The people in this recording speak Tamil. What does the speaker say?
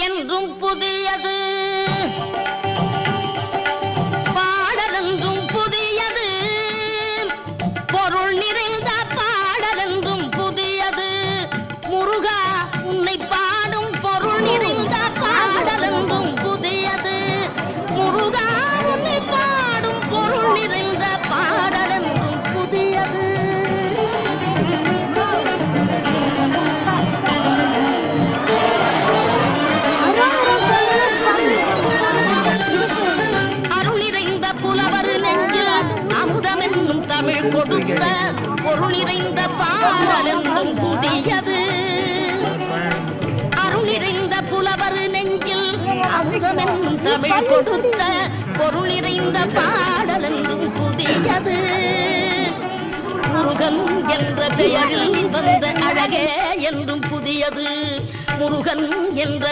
என்றும் புதியது, பாடலென்றும் புதியது, பொருள் நிறைந்த பாடலென்றும் புதியது. முருகா உன்னை பாடும் பொருள் நிறைந்த பாடலென்றும் புதியது. முருகா உன்னை பாடும் பொருள் நிறைந்த பாடலென்றும் புதியது. அருள் நிறைந்த புலவர் நெஞ்சில் அமுதமென்னும் தமிழ் கொடுத்த பொருள் நிறைந்த பாடலென்றும் புதியது. அருள் நிறைந்த புலவர் நெஞ்சில் அமுதமென்னும் தமிழ் கொடுத்த பொருள் நிறைந்த பாடலென்றும் புதியது. முருகன் என்ற பெயரில் வந்த அழகே என்றும் புதியது. முருகன் என்ற